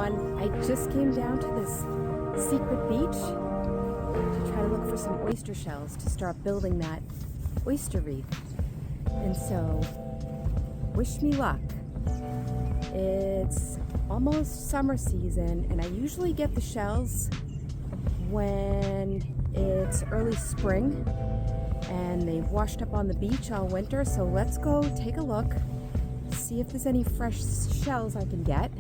everyone. I just came down to this secret beach to try to look for some oyster shells to start building that oyster wreath. And so, wish me luck. It's almost summer season and I usually get the shells when it's early spring and they've washed up on the beach all winter. So let's go take a look, see if there's any fresh shells I can get,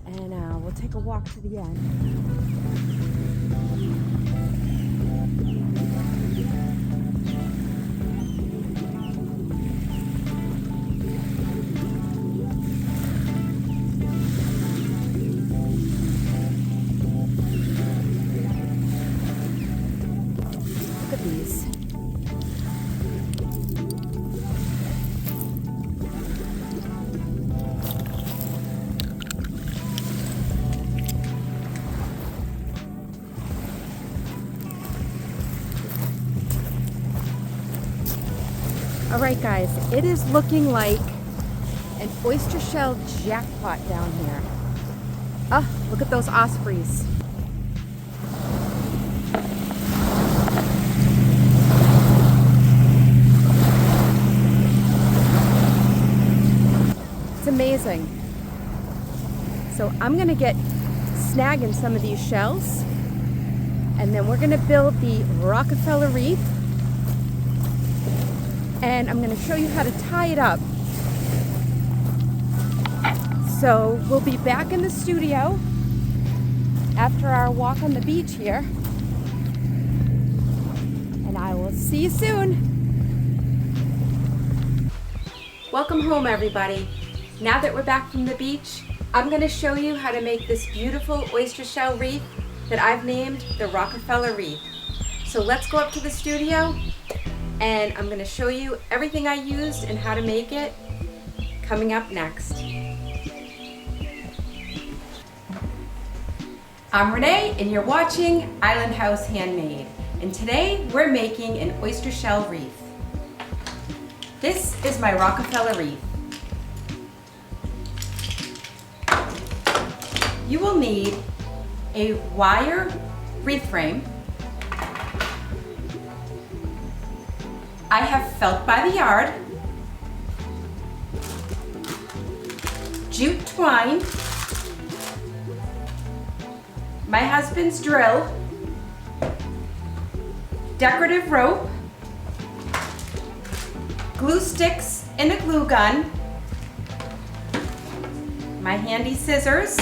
and we'll take a walk to the end. Look at these. All right, guys, it is looking like an oyster shell jackpot down here. Ah, look at those ospreys. It's amazing. So I'm gonna get snagging some of these shells, and then we're gonna build the Rockefeller wreath. And I'm going to show you how to tie it up. So we'll be back in the studio after our walk on the beach here. And I will see you soon. Welcome home, everybody. Now that we're back from the beach, I'm going to show you how to make this beautiful oyster shell wreath that I've named the Rockefeller wreath. So let's go up to the studio and I'm going to show you everything I used and how to make it coming up next. I'm Renee and you're watching Island House Handmade, and today we're making an oyster shell wreath. This is my Rockefeller wreath. You will need a wire wreath frame. I have felt by the yard, jute twine, my husband's drill, decorative rope, glue sticks and a glue gun, my handy scissors,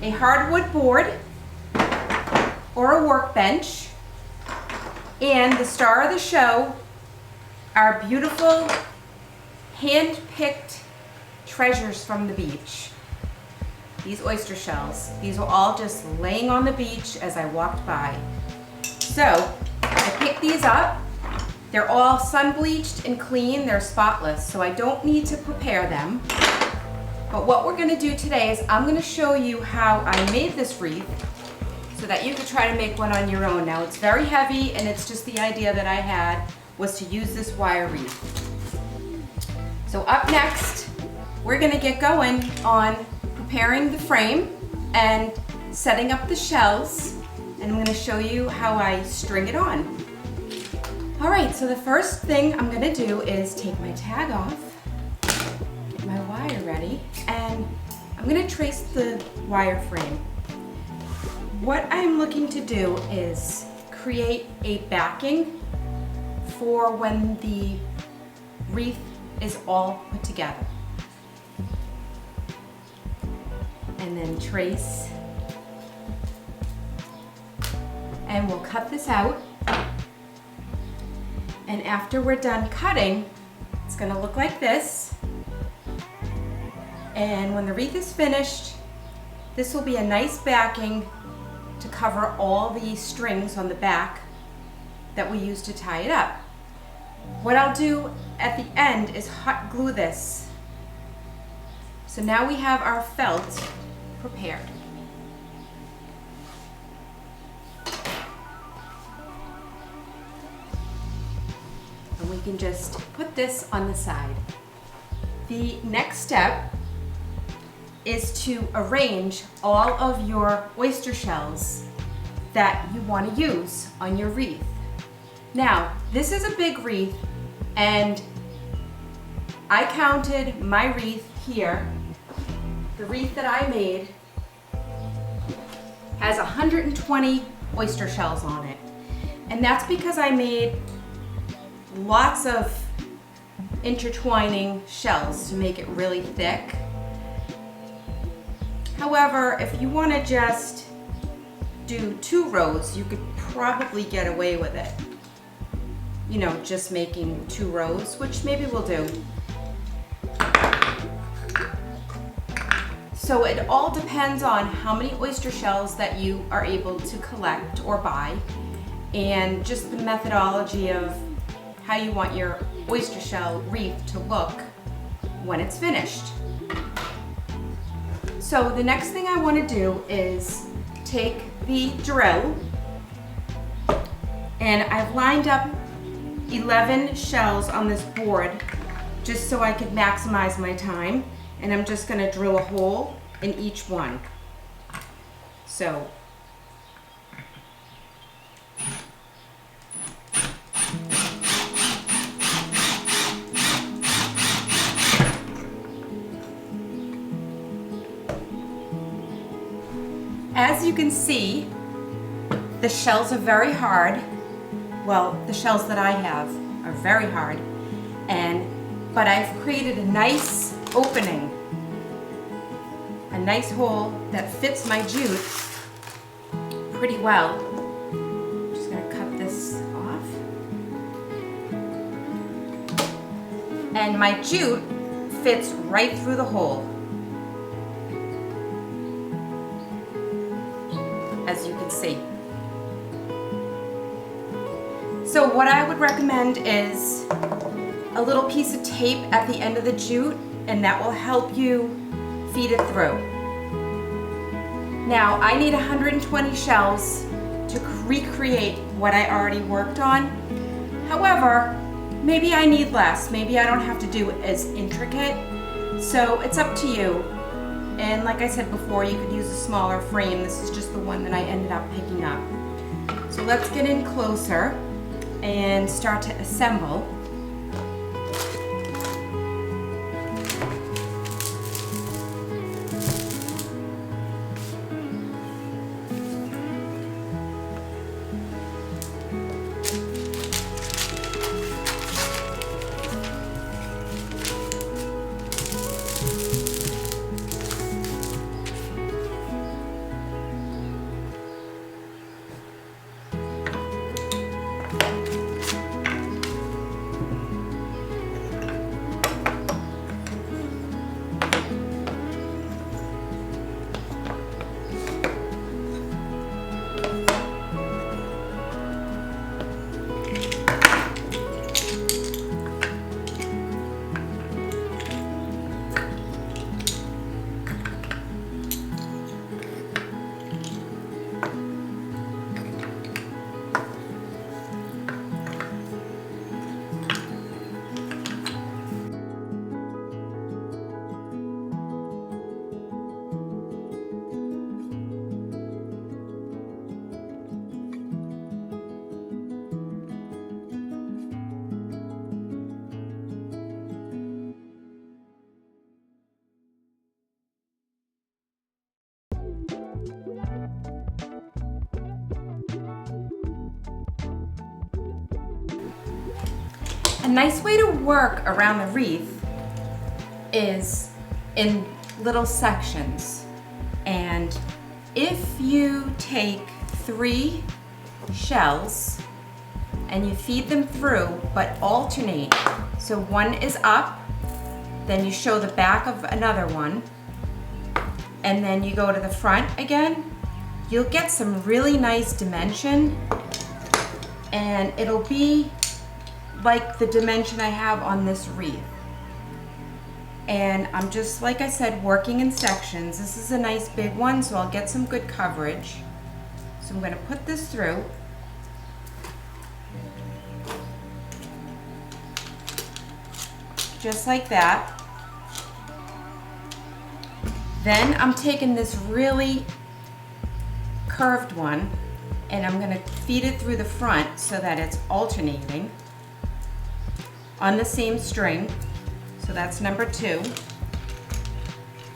a hardwood board or a workbench, and the star of the show, our beautiful hand-picked treasures from the beach. These oyster shells. These were all just laying on the beach as I walked by. So I picked these up. They're all sun-bleached and clean. They're spotless, so I don't need to prepare them. But what we're gonna do today is I'm gonna show you how I made this wreath so that you could try to make one on your own. Now it's very heavy and it's just the idea that I had was to use this wire wreath. So up next, we're gonna get going on preparing the frame and setting up the shells, and I'm gonna show you how I string it on. All right, so the first thing I'm gonna do is take my tag off, get my wire ready, and I'm gonna trace the wire frame. What I'm looking to do is create a backing for when the wreath is all put together. And then trace. And we'll cut this out. And after we're done cutting, it's gonna look like this. And when the wreath is finished, this will be a nice backing to cover all the strings on the back that we use to tie it up. What I'll do at the end is hot glue this. So now we have our felt prepared. And we can just put this on the side. The next step is to arrange all of your oyster shells that you want to use on your wreath. Now, this is a big wreath, and I counted my wreath here. The wreath that I made has 120 oyster shells on it. And that's because I made lots of intertwining shells to make it really thick. However, if you want to just do 2 rows, you could probably get away with it. You know, just making 2 rows, which maybe we'll do. So it all depends on how many oyster shells that you are able to collect or buy, and just the methodology of how you want your oyster shell wreath to look when it's finished. So the next thing I want to do is take the drill, and I've lined up 11 shells on this board just so I could maximize my time, and I'm just going to drill a hole in each one. So as you can see, the shells are very hard. Well, the shells that I have are very hard, but I've created a nice opening, a nice hole that fits my jute pretty well. I'm just gonna cut this off. And my jute fits right through the hole, as you can see. So what I would recommend is a little piece of tape at the end of the jute, and that will help you feed it through. Now, I need 120 shells to recreate what I already worked on. However, maybe I need less. Maybe I don't have to do it as intricate. So it's up to you. And like I said before, you could use a smaller frame. This is just the one that I ended up picking up. So let's get in closer and start to assemble. A nice way to work around the wreath is in little sections. And if you take 3 shells and you feed them through, but alternate, so one is up, then you show the back of another one, and then you go to the front again, you'll get some really nice dimension, and it'll be like the dimension I have on this wreath. And I'm just, like I said, working in sections. This is a nice big one, so I'll get some good coverage. So I'm gonna put this through. Just like that. Then I'm taking this really curved one and I'm gonna feed it through the front so that it's alternating on the same string. So that's number 2.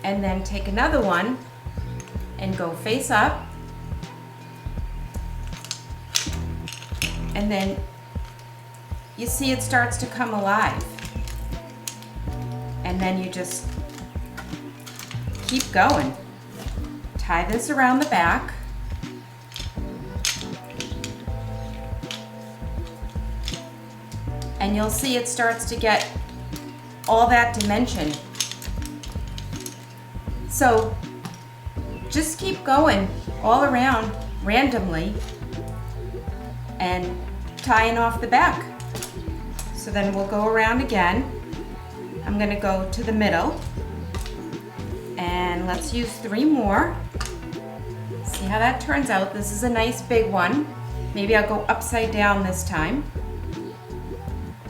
And then take another one and go face up. And then you see it starts to come alive. And then you just keep going. Tie this around the back. And you'll see it starts to get all that dimension. So just keep going all around randomly and tying off the back. So then we'll go around again. I'm gonna go to the middle and let's use 3 more. See how that turns out. This is a nice big one. Maybe I'll go upside down this time.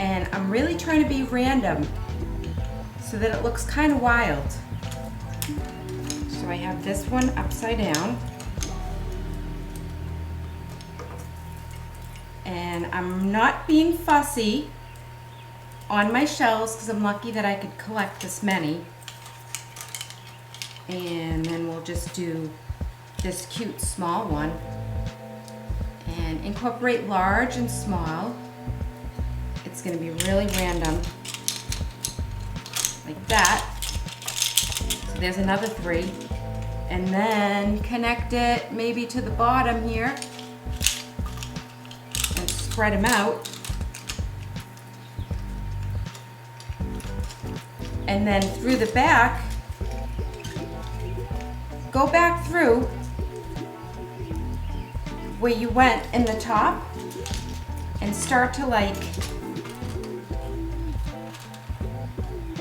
And I'm really trying to be random so that it looks kind of wild. So I have this one upside down. And I'm not being fussy on my shells because I'm lucky that I could collect this many. And then we'll just do this cute small one and incorporate large and small. It's going to be really random like that. So there's another 3 and then connect it maybe to the bottom here and spread them out. And then through the back, go back through where you went in the top and start to like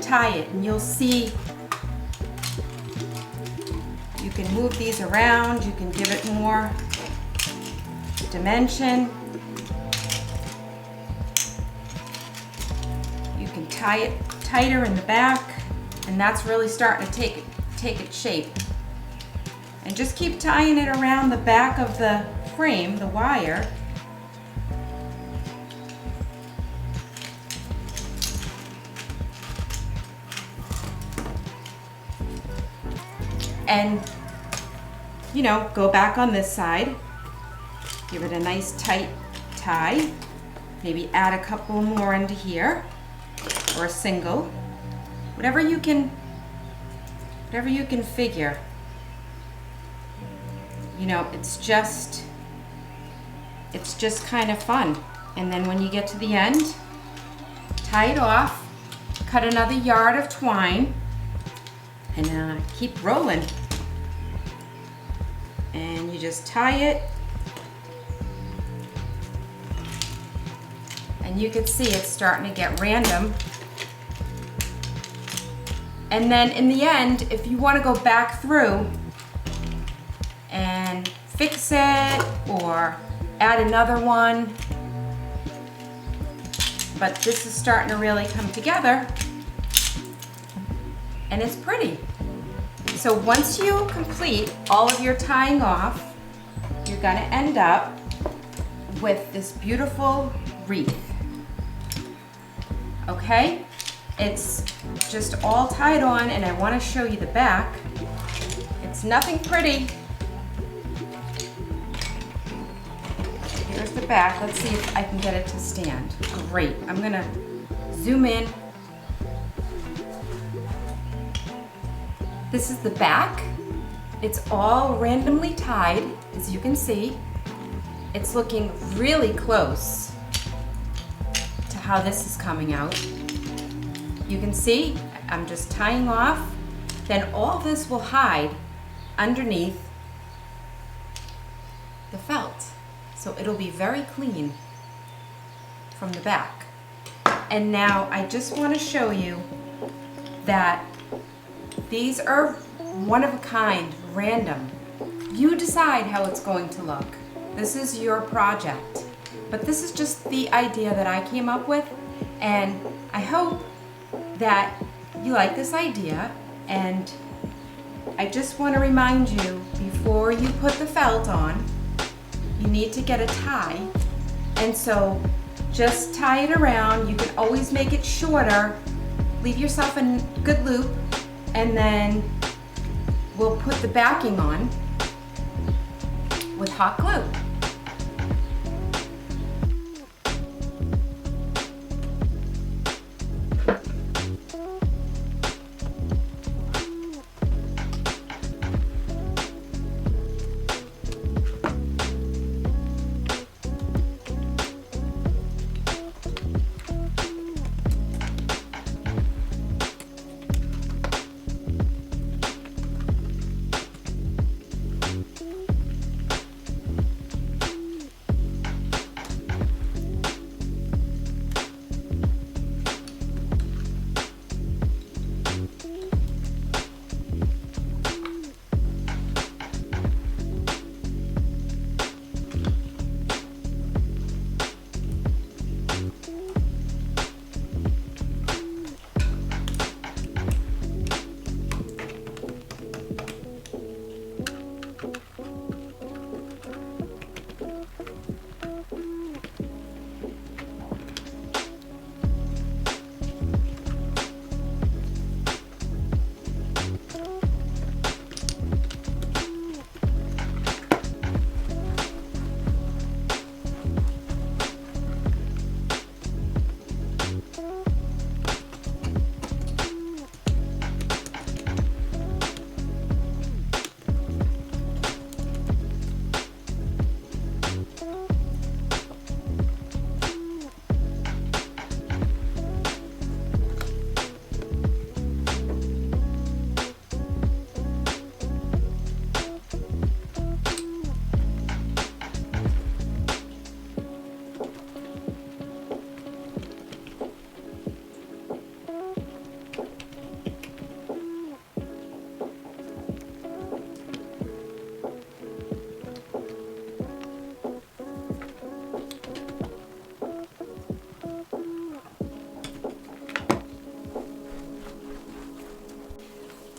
tie it, and you'll see you can move these around, you can give it more dimension. You can tie it tighter in the back, and that's really starting to take its shape. And just keep tying it around the back of the frame, the wire. And, you know, go back on this side, give it a nice tight tie, maybe add a couple more into here, or a single, whatever you can figure. You know, it's just kind of fun. And then when you get to the end, tie it off, cut another yard of twine, and keep rolling. And you just tie it, and you can see it's starting to get random. And then in the end, if you want to go back through and fix it or add another one, but this is starting to really come together and it's pretty. So once you complete all of your tying off, you're gonna end up with this beautiful wreath. Okay? It's just all tied on, and I wanna show you the back. It's nothing pretty. Here's the back. Let's see if I can get it to stand. Great. I'm gonna zoom in. This is the back. It's all randomly tied, as you can see. It's looking really close to how this is coming out. You can see I'm just tying off. Then all this will hide underneath the felt. So it'll be very clean from the back. And now I just want to show you that these are one of a kind, random. You decide how it's going to look. This is your project. But this is just the idea that I came up with, and I hope that you like this idea and I just want to remind you, before you put the felt on, you need to get a tie. And so just tie it around. You can always make it shorter. Leave yourself a good loop, and then we'll put the backing on with hot glue.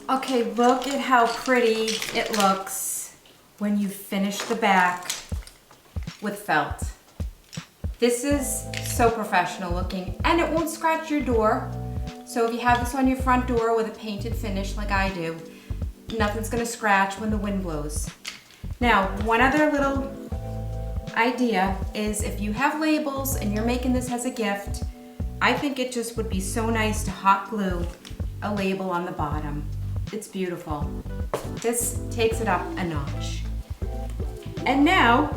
Okay, look at how pretty it looks when you finish the back with felt. This is so professional looking, and it won't scratch your door. So if you have this on your front door with a painted finish like I do, nothing's gonna scratch when the wind blows. Now, one other little idea is if you have labels and you're making this as a gift, I think it just would be so nice to hot glue a label on the bottom. It's beautiful. This takes it up a notch. And now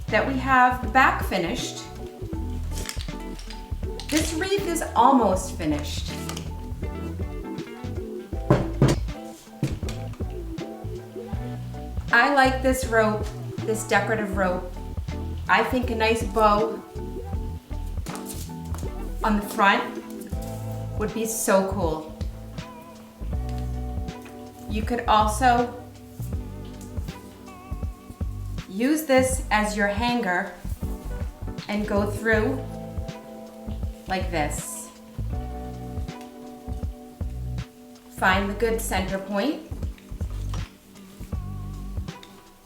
that we have the back finished, this wreath is almost finished. I like this rope, this decorative rope. I think a nice bow on the front would be so cool. You could also use this as your hanger and go through like this. Find the good center point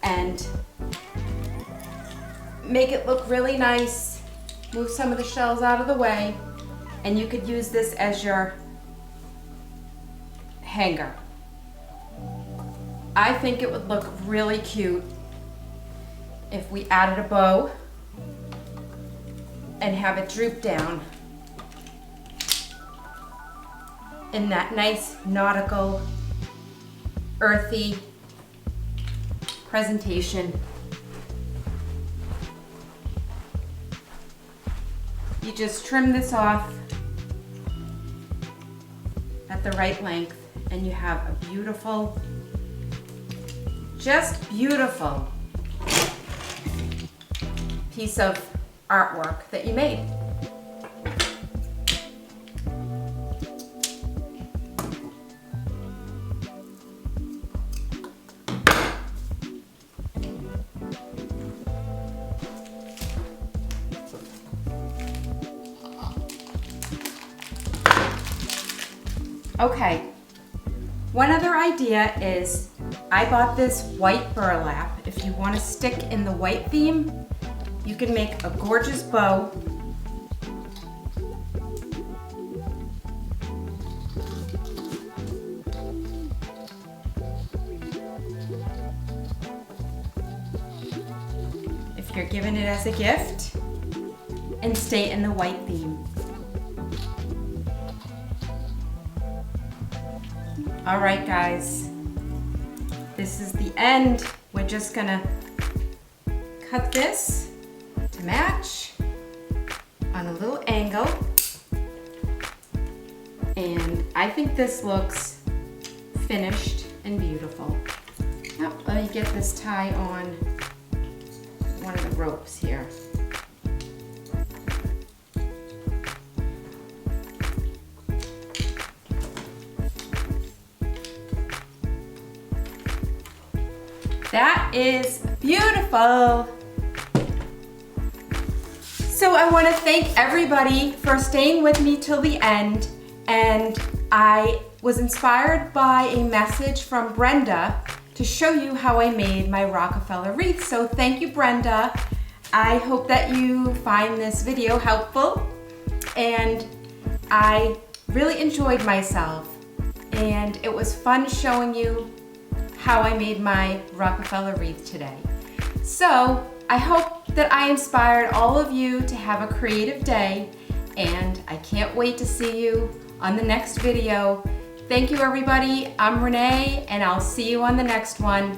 and make it look really nice. Move some of the shells out of the way, and you could use this as your hanger. I think it would look really cute if we added a bow and have it droop down in that nice nautical, earthy presentation. You just trim this off at the right length and you have a beautiful, just beautiful piece of artwork that you made. Okay, One other idea is I bought this white burlap. If you want to stick in the white theme, you can make a gorgeous bow. If you're giving it as a gift, and stay in the white theme. All right, guys, this is the end. We're just gonna cut this to match on a little angle. And I think this looks finished and beautiful. Oh, let me get this tie on one of the ropes here. That is beautiful. So I want to thank everybody for staying with me till the end, and I was inspired by a message from Brenda to show you how I made my Rockefeller wreath. So thank you, Brenda. I hope that you find this video helpful, and I really enjoyed myself, and it was fun showing you how I made my Rockefeller wreath today. So I hope that I inspired all of you to have a creative day, and I can't wait to see you on the next video. Thank you, everybody. I'm Renee, and I'll see you on the next one.